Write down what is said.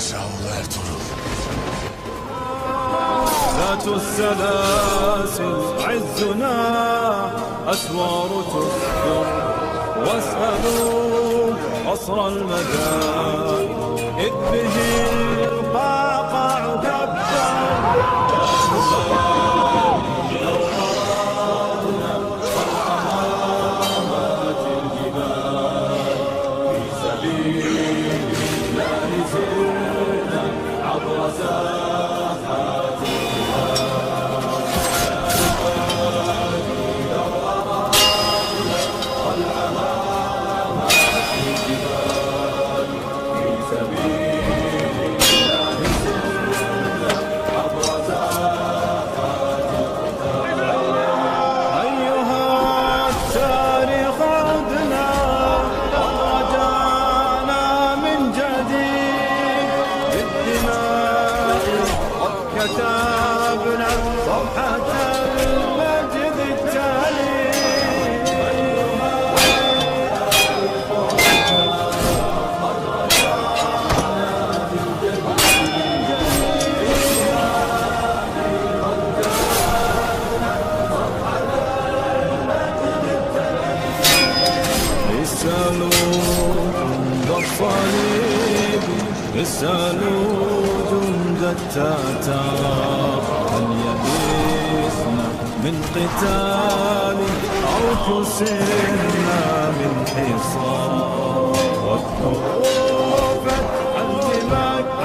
شعب إرطغرل. ذات السلاسل عزنا، أسوار تسكر واسألوا قصر المدى، إذ به القاقع كبر. كتابنا صفحة المجد التالي. اسألوا جند الصليب، اسألوا جند التتار، هل يئسنا من قتال أو كسرنا من حصار؟ واذكروا فتح مكة